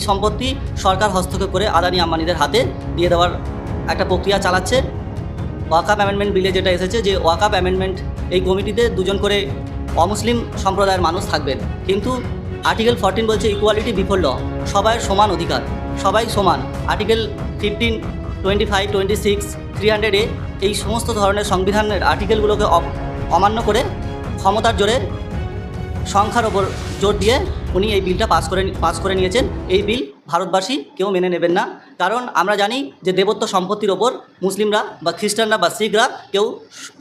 সম্পত্তি সরকার হস্তক্ষেপ করে আদানি আম্বানিদের হাতে দিয়ে দেওয়ার একটা প্রক্রিয়া চালাচ্ছে। ওয়াকাফ অ্যামেন্ডমেন্ট বিলে যেটা এসেছে যে ওয়াকাফ অ্যামেন্ডমেন্ট এই কমিটিতে দুজন করে অমুসলিম সম্প্রদায়ের মানুষ থাকবেন, কিন্তু আর্টিকেল 14 বলছে ইকুয়ালিটি বিফোর ল, সবাই সমান অধিকার, সবাই সমান। আর্টিকেল 15, 25, 26, 300 এই সমস্ত ধরনের সংবিধানের আর্টিকেলগুলোকে অমান্য করে ক্ষমতার জোরে সংখ্যার ওপর জোর দিয়ে উনি এই বিলটা পাস করে নিয়েছেন। এই বিল ভারতবাসী কেউ মেনে নেবেন না, কারণ আমরা জানি যে দেবত্ব সম্পত্তির ওপর মুসলিমরা বা খ্রিস্টানরা বা শিখরা কেউ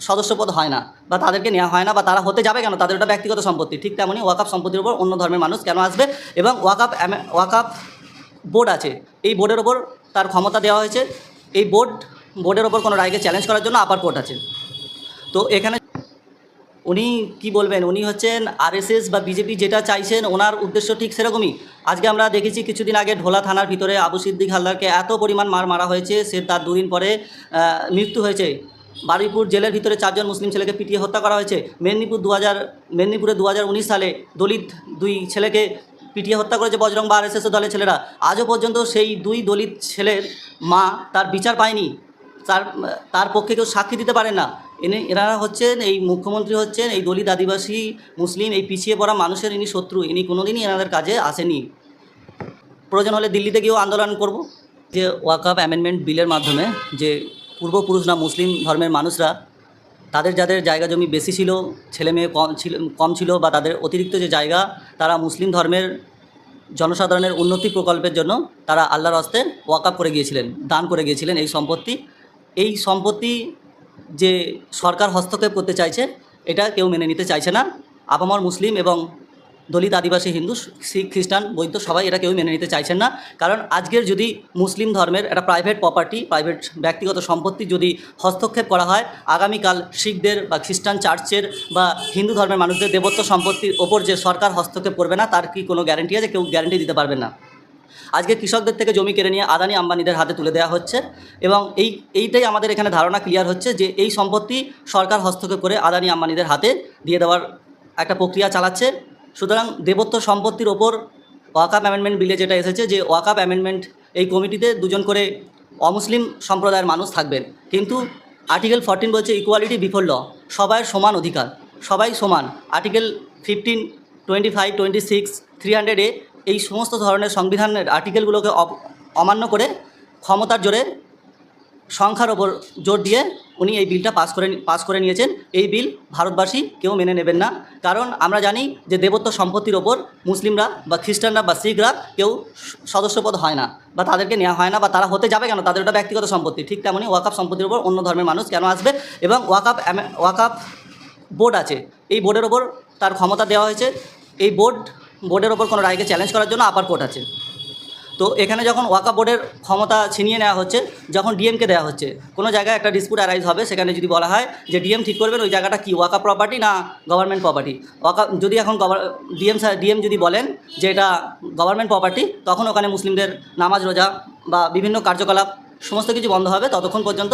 সদস্যপদ হয় না, বা তাদেরকে নেওয়া হয় না, বা তারা হতে যাবে কেন, তাদের ওটা ব্যক্তিগত সম্পত্তি। ঠিক তেমনই ওয়াকাফ সম্পত্তির ওপর অন্য ধর্মের মানুষ কেন আসবে? এবং ওয়াকাফ বোর্ড আছে, এই বোর্ডের ওপর তার ক্ষমতা দেওয়া হয়েছে। এই বোর্ডের ওপর কোনো রায়কে চ্যালেঞ্জ করার জন্য আপার কোর্ট আছে। তো এখানে উনি কি বলবেন? উনি হচ্ছেন আরএসএস বা বিজেপি যেটা চাইছেন, ওনার উদ্দেশ্য ঠিক সেরকমই। আজকে আমরা দেখেছি কিছুদিন আগে ঢোলা থানার ভিতরে আবু সিদ্দিক হালদারকে এত পরিমাণ মারা হয়েছে, সে তার দুদিন পরে মৃত্যু হয়েছে। বারুইপুর জেলের ভিতরে 4 জন মুসলিম ছেলেকে পিটিয়ে হত্যা করা হয়েছে। মেদিনীপুরে 2019 সালে দলিত 2 ছেলেকে পিটিয়ে হত্যা করেছে বজরং বা আরএসএস দলের ছেলেরা। আজও পর্যন্ত সেই 2 দলিত ছেলের মা তার বিচার পায়নি, তার পক্ষে কেউ সাক্ষী দিতে পারেন না। এনারা হচ্ছেন, এই মুখ্যমন্ত্রী হচ্ছেন এই দলিত আদিবাসী মুসলিম এই পিছিয়ে পড়া মানুষের ইনি শত্রু। ইনি কোনোদিনই এনাদের কাজে আসেনি। প্রয়োজন হলে দিল্লিতে গিয়েও আন্দোলন করব। যে ওয়াকাফ অ্যামেন্ডমেন্ট বিলের মাধ্যমে যে পূর্বপুরুষরা মুসলিম ধর্মের মানুষরা তাদের যাদের জায়গা জমি বেশি ছিল, ছেলে মেয়ে কম ছিল, বা তাদের অতিরিক্ত যে জায়গা, তারা মুসলিম ধর্মের জনসাধারণের উন্নতি প্রকল্পের জন্য তারা আল্লাহর হস্তে ওয়াকাফ করে গিয়েছিলেন, দান করে গিয়েছিলেন এই সম্পত্তি যে সরকার হস্তক্ষেপ করতে চাইছে, এটা কেউ মেনে নিতে চাইছে না। আপামর মুসলিম এবং দলিত আদিবাসী হিন্দু শিখ খ্রিস্টান বৌদ্ধ সবাই এটা কেউ মেনে নিতে চাইছেন না। কারণ আজকের যদি মুসলিম ধর্মের একটা প্রাইভেট ব্যক্তিগত সম্পত্তি যদি হস্তক্ষেপ করা হয়, আগামীকাল শিখদের বা খ্রিস্টান চার্চের বা হিন্দু ধর্মের মানুষদের দেবত্ব সম্পত্তির ওপর যে সরকার হস্তক্ষেপ করবে না, তার কি কোনো গ্যারেন্টি আছে? কেউ গ্যারেন্টি দিতে পারবেন না। আজকে কৃষকদের থেকে জমি কেড়ে নিয়ে আদানি আম্বানিদের হাতে তুলে দেওয়া হচ্ছে, এবং এইটাই আমাদের এখানে ধারণা ক্লিয়ার হচ্ছে যে এই সম্পত্তি সরকার হস্তক্ষেপ করে আদানি আম্বানিদের হাতে দিয়ে দেওয়ার একটা প্রক্রিয়া চালাচ্ছে। সুতরাং দেবত্ব সম্পত্তির ওপর ওয়াকাফ অ্যামেন্ডমেন্ট বিলে যেটা এসেছে যে ওয়াকাফ অ্যামেন্ডমেন্ট এই কমিটিতে দুজন করে অমুসলিম সম্প্রদায়ের মানুষ থাকবেন, কিন্তু আর্টিকেল 14 বলছে ইকুয়ালিটি বিফোর ল, সবাই সমান অধিকার, সবাই সমান। আর্টিকেল 15, 25, 26, 300 এই সমস্ত ধরনের সংবিধানের আর্টিকেলগুলোকে অমান্য করে ক্ষমতার জোরে সংখ্যার ওপর জোর দিয়ে উনি এই বিলটা পাস করে নিয়েছেন। এই বিল ভারতবাসী কেউ মেনে নেবেন না, কারণ আমরা জানি যে দেবত্ব সম্পত্তির ওপর মুসলিমরা বা খ্রিস্টানরা বা শিখরা কেউ সদস্যপদ হয় না, বা তাদেরকে নেওয়া হয় না, বা তারা হতে যাবে কেন, তাদের ওটা ব্যক্তিগত সম্পত্তি। ঠিক তেমনই ওয়াকাফ সম্পত্তির ওপর অন্য ধর্মের মানুষ কেন আসবে? এবং ওয়াকাফ বোর্ড আছে, এই বোর্ডের ওপর তার ক্ষমতা দেওয়া হয়েছে। এই বোর্ডের ওপর কোনো রায়কে চ্যালেঞ্জ করার জন্য আপার কোর্ট আছে। তো এখানে যখন ওয়াকাফ বোর্ডের ক্ষমতা ছিনিয়ে নেওয়া হচ্ছে, যখন ডিএমকে দেওয়া হচ্ছে, কোনো জায়গায় একটা ডিসপুট অ্যারাইজ হবে, সেখানে যদি বলা হয় যে ডিএম ঠিক করবেন ওই জায়গাটা কি ওয়াকাফ প্রপার্টি না গভর্নমেন্ট প্রপার্টি, যদি এখন ডিএম যদি বলেন যে এটা গভর্নমেন্ট প্রপার্টি, তখন ওখানে মুসলিমদের নামাজ রোজা বা বিভিন্ন কার্যকলাপ সমস্ত কিছু বন্ধ হবে। ততক্ষণ পর্যন্ত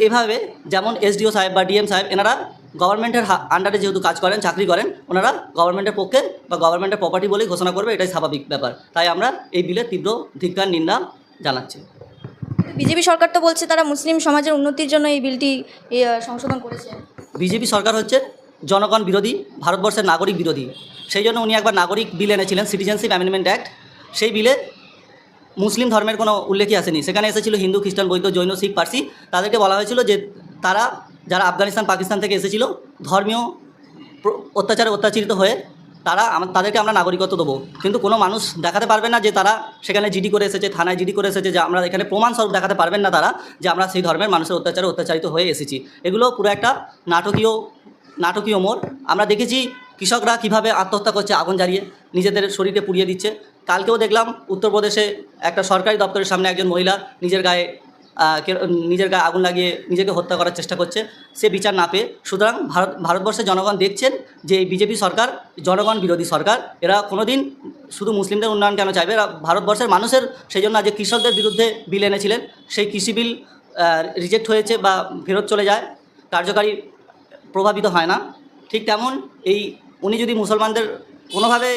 এভাবে যেমন এসডিও সাহেব বা ডিএম সাহেব এনারা গভর্নমেন্টের আন্ডারে যেহেতু কাজ করেন, চাকরি করেন, ওনারা গভর্নমেন্টের পক্ষে বা গভর্নমেন্টের প্রপার্টি বলেই ঘোষণা করবে, এটাই স্বাভাবিক ব্যাপার। তাই আমরা এই বিলের তীব্র ধিক্কার নিন্দা জানাচ্ছি। বিজেপি সরকার তো বলছে তারা মুসলিম সমাজের উন্নতির জন্য এই বিলটি সংশোধন করেছে। বিজেপি সরকার হচ্ছে জনগণ বিরোধী, ভারতবর্ষের নাগরিক বিরোধী। সেই জন্য উনি একবার নাগরিক বিল এনেছিলেন, সিটিজেনশিপ অ্যামেন্ডমেন্ট অ্যাক্ট। সেই বিলে মুসলিম ধর্মের কোনো উল্লেখই আসেনি, সেখানে এসেছিল হিন্দু খ্রিস্টান বৌদ্ধ জৈন শিখ পার্সি। তাদেরকে বলা হয়েছিল যে তারা যারা আফগানিস্তান পাকিস্তান থেকে এসেছিল ধর্মীয় অত্যাচারে অত্যাচারিত হয়ে তাদেরকে আমরা নাগরিকত্ব দেবো, কিন্তু কোনো মানুষ দেখাতে পারবে না যে তারা সেখানে জিডি করে এসেছে, থানায় জিডি করে এসেছে, যে আমরা এখানে প্রমাণস্বরূপ দেখাতে পারবেন না তারা যে আমরা সেই ধর্মের মানুষের অত্যাচারে অত্যাচারিত হয়ে এসেছি। এগুলো পুরো একটা নাটকীয় মোড়। আমরা দেখেছি কৃষকরা কিভাবে আত্মহত্যা করছে, আগুন জ্বালিয়ে নিজেদের শরীরে পুড়িয়ে দিচ্ছে। কালকেও দেখলাম উত্তরপ্রদেশে একটা সরকারি দপ্তরের সামনে একজন মহিলা নিজের গায়ে আগুন লাগিয়ে নিজেকে হত্যা করার চেষ্টা করছে, সে বিচার না পেয়ে। সুতরাং ভারতবর্ষের জনগণ দেখছেন যে এই বিজেপি সরকার জনগণ বিরোধী সরকার। এরা কোনোদিন শুধু মুসলিমদের উন্নয়ন কেন চাইবে, এরা ভারতবর্ষের মানুষের, সেই জন্য আজকে কৃষকদের বিরুদ্ধে বিল এনেছিলেন। সেই কৃষি বিল রিজেক্ট হয়েছে বা ফেরত চলে যায়, কার্যকারী প্রভাবিত হয় না। ঠিক তেমন উনি যদি মুসলমানদের কোনোভাবে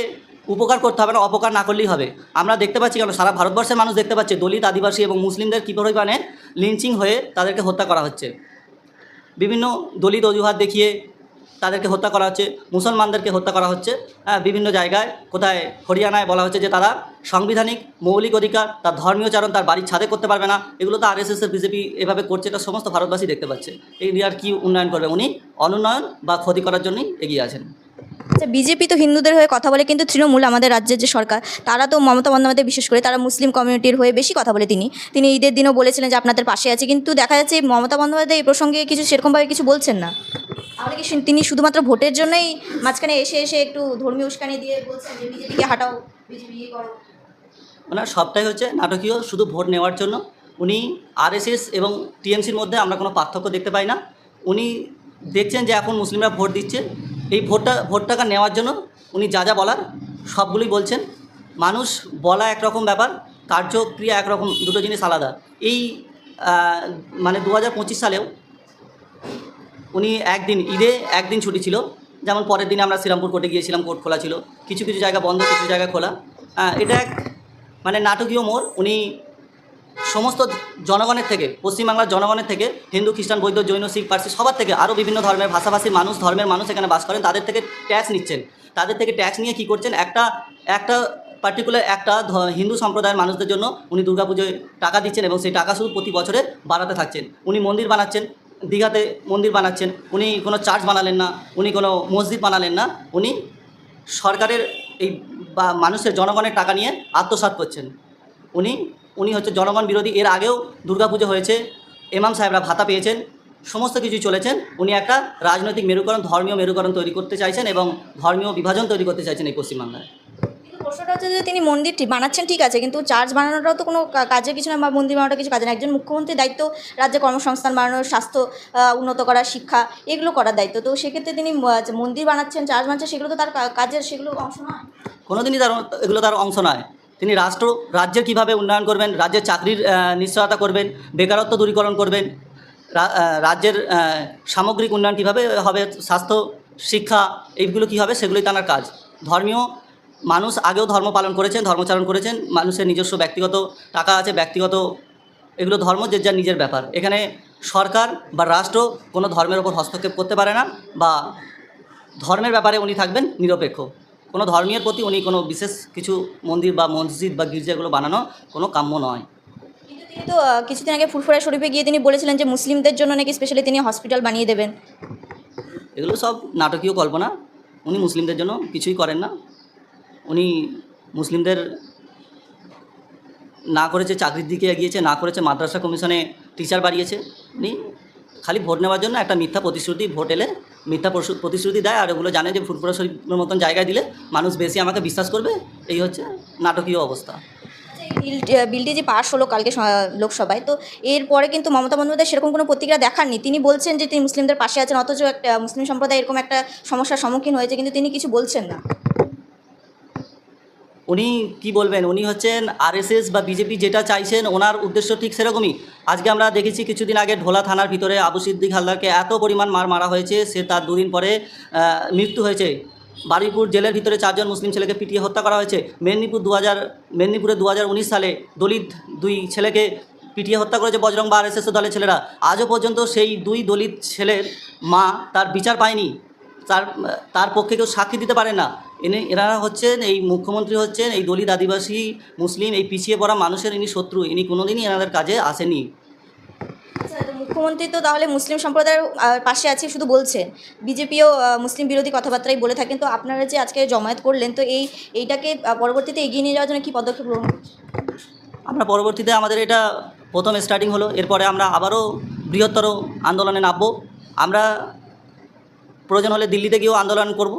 উপকার করতে হবে না, অপকার না করলেই হবে। আমরা দেখতে পাচ্ছি কেন সারা ভারতবর্ষের মানুষ দেখতে পাচ্ছে দলিত, আদিবাসী এবং মুসলিমদের কী পরিমাণে লিঞ্চিং হয়ে তাদেরকে হত্যা করা হচ্ছে। বিভিন্ন দলিত অজুহাত দেখিয়ে তাদেরকে হত্যা করা হচ্ছে, মুসলমানদেরকে হত্যা করা হচ্ছে। বিভিন্ন জায়গায়, কোথায় হরিয়ানায় বলা হচ্ছে যে তারা সাংবিধানিক মৌলিক অধিকার, তার ধর্মীয় চারণ তার বাড়ির ছাদে করতে পারবে না। এগুলো তো আরএসএসের বিজেপি এভাবে করছে, এটা সমস্ত ভারতবাসী দেখতে পাচ্ছে। এই আর কি উন্নয়ন করবে? উনি অনুন্নয়ন বা ক্ষতি করার জন্যই এগিয়ে আছেন। আচ্ছা, বিজেপি তো হিন্দুদের হয়ে কথা বলে, কিন্তু তৃণমূল আমাদের রাজ্যের যে সরকার, তারা তো মমতা বন্দ্যোপাধ্যায় বিশেষ করে তারা মুসলিম কমিউনিটির হয়ে বেশি কথা বলে। তিনি ঈদের দিনও বলেছিলেন যে আপনাদের পাশে আছে, কিন্তু দেখা যাচ্ছে মমতা বন্দ্যোপাধ্যায় এই প্রসঙ্গে কিছু সেরকমভাবে কিছু বলছেন না। তাহলে কি তিনি শুধুমাত্র ভোটের জন্যই মাঝখানে এসে একটু ধর্মীয় উস্কানি দিয়ে বলছেন যে বিজেপিকে হাঁটাও, বিজেপি করো? ওনার সবটাই হচ্ছে নাটকীয়, শুধু ভোট নেওয়ার জন্য। উনি আরএসএস এবং টিএমসির মধ্যে আমরা কোনো পার্থক্য দেখতে পাই না। উনি দেখছেন যে এখন মুসলিমরা ভোট দিচ্ছে, এই ভোটটাকে নেওয়ার জন্য উনি যা যা বলার সবগুলোই বলছেন। মানুষ বলা একরকম ব্যাপার, কার্যক্রিয়া একরকম, দুটো জিনিস আলাদা। এই মানে 2025 সালেও উনি ঈদে একদিন ছুটি ছিল, যেমন পরের দিনে আমরা শ্রীরামপুর কোর্টে গিয়েছিলাম, কোর্ট খোলা ছিল, কিছু কিছু জায়গা বন্ধ, কিছু জায়গা খোলা। এটা এক মানে নাটকীয় মোড়। উনি সমস্ত জনগণের থেকে, পশ্চিমবাংলার জনগণের থেকে, হিন্দু, খ্রিস্টান, বৌদ্ধ, জৈন, শিখ, পার্সি, সবার থেকে, আরও বিভিন্ন ধর্মের ভাষাভাষীর মানুষ, ধর্মের মানুষ এখানে বাস করেন, তাদের থেকে ট্যাক্স নিচ্ছেন। তাদের থেকে ট্যাক্স নিয়ে কী করছেন? একটা পার্টিকুলার হিন্দু সম্প্রদায়ের মানুষদের জন্য উনি দুর্গাপুজোয় টাকা দিচ্ছেন, এবং সেই টাকা শুধু প্রতি বছরে বাড়াতে থাকছেন। উনি মন্দির বানাচ্ছেন, দীঘাতে মন্দির বানাচ্ছেন, উনি কোনো চার্চ বানালেন না, উনি কোনো মসজিদ বানালেন না, উনি সরকারের এই বা মানুষের, জনগণের টাকা নিয়ে আত্মসাৎ করছেন। উনি হচ্ছে জনগণ বিরোধী। এর আগেও দুর্গাপুজো হয়েছে, ইমাম সাহেবরা ভাতা পেয়েছেন, সমস্ত কিছু চলেছেন। উনি একটা রাজনৈতিক মেরুকরণ, ধর্মীয় মেরুকরণ তৈরি করতে চাইছেন এবং ধর্মীয় বিভাজন তৈরি করতে চাইছেন এই পশ্চিমবাংলায়। কিন্তু প্রশ্নটা হচ্ছে যে তিনি মন্দিরটি বানাচ্ছেন ঠিক আছে, কিন্তু চার্চ বানানোটাও তো কোনো কাজের কিছু না, বা মন্দির বানানোটা কিছু কাজে না। একজন মুখ্যমন্ত্রীর দায়িত্ব রাজ্যে কর্মসংস্থান বানানো, স্বাস্থ্য উন্নত করা, শিক্ষা, এগুলো করার দায়িত্ব। তো সেক্ষেত্রে তিনি মন্দির বানাচ্ছেন, চার্চ বানাচ্ছেন, সেগুলো তো তার কাজের, সেগুলো অংশ নয়। কোনোদিনই এগুলো তার অংশ নয়। তিনি রাজ্যের কীভাবে উন্নয়ন করবেন, রাজ্যের চাকরির নিশ্চয়তা করবেন, বেকারত্ব দূরীকরণ করবেন, রাজ্যের সামগ্রিক উন্নয়ন কীভাবে হবে, স্বাস্থ্য, শিক্ষা, এইগুলো কী হবে, সেগুলোই তার কাজ। ধর্মীয় মানুষ আগেও ধর্ম পালন করেছেন, ধর্মচারণ করেছেন। মানুষের নিজস্ব ব্যক্তিগত টাকা আছে, ব্যক্তিগত এগুলো ধর্ম যে যার নিজের ব্যাপার। এখানে সরকার বা রাষ্ট্র কোনো ধর্মের ওপর হস্তক্ষেপ করতে পারে না, বা ধর্মের ব্যাপারে উনি থাকবেন নিরপেক্ষ। কোনো ধর্মের প্রতি উনি কোনো বিশেষ কিছু মন্দির বা মসজিদ বা গির্জাগুলো বানানো কোনো কাম্য নয়। কিন্তু তিনি তো কিছুদিন আগে ফুরফুরা শরীফে গিয়ে তিনি বলেছিলেন যে মুসলিমদের জন্য নাকি স্পেশালি তিনি হসপিটাল বানিয়ে দেবেন। এগুলো সব নাটকীয় কল্পনা। উনি মুসলিমদের জন্য কিছুই করেন না। উনি মুসলিমদের না করেছে চাকরির দিকে এগিয়েছে, না করেছে মাদ্রাসা কমিশনে টিচার বাড়িয়েছে। উনি খালি ভোট নেওয়ার জন্য একটা মিথ্যা প্রতিশ্রুতি, ভোট এলে মিথ্যা প্রতিশ্রুতি দেয়, আর ওগুলো জানে যে ফুরফুরা শরীফের মতন জায়গায় দিলে মানুষ বেশি আমাকে বিশ্বাস করবে। এই হচ্ছে নাটকীয় অবস্থা। বিলটি যে পাশ হলো কালকে লোকসভায়, তো এরপরে কিন্তু মমতা বন্দ্যোপাধ্যায় সেরকম কোনো প্রতিক্রিয়া দেখাননি। তিনি বলছেন যে তিনি মুসলিমদের পাশে আছেন, অথচ একটা মুসলিম সম্প্রদায় এরকম একটা সমস্যার সম্মুখীন হয়েছে, কিন্তু তিনি কিছু বলছেন না। উনি কি বলবেন? উনি হচ্ছেন আরএসএস বা বিজেপি যেটা চাইছেন, ওনার উদ্দেশ্য ঠিক সেরকমই। আজকে আমরা দেখেছি কিছুদিন আগে ঢোলা থানার ভিতরে আবু সিদ্দিক হালদারকে এত পরিমাণ মারা হয়েছে, সে তার দুদিন পরে মৃত্যু হয়েছে। বারুইপুর জেলের ভিতরে 4 জন মুসলিম ছেলেকে পিটিয়ে হত্যা করা হয়েছে। মেদিনীপুরে 2019 সালে দলিত 2 ছেলেকে পিটিয়ে হত্যা করেছে বজরং বা আরএসএস দলের ছেলেরা। আজও পর্যন্ত সেই 2 দলিত ছেলের মা তার বিচার পায়নি, তার পক্ষে কেউ সাক্ষী দিতে পারে না। এনারা হচ্ছেন, এই মুখ্যমন্ত্রী হচ্ছেন এই দলিত, আদিবাসী, মুসলিম, এই পিছিয়ে পড়া মানুষের ইনি শত্রু। ইনি কোনোদিনই এনাদের কাজে আসেনি। আচ্ছা, তো মুখ্যমন্ত্রী তো তাহলে মুসলিম সম্প্রদায়ের পাশে আছে শুধু বলছেন, বিজেপিও মুসলিম বিরোধী কথাবার্তাই বলে থাকেন। তো আপনারা যে আজকে জমায়েত করলেন, তো এইটাকে পরবর্তীতে এগিয়ে নিয়ে যাওয়ার জন্য কী পদক্ষেপ গ্রহণ করছেন? আমরা পরবর্তীতে, আমাদের এটা প্রথম স্টার্টিং হলো, এরপরে আমরা আবারও বৃহত্তর আন্দোলনে নামবো। আমরা প্রয়োজন হলে দিল্লিতে গিয়েও আন্দোলন করব।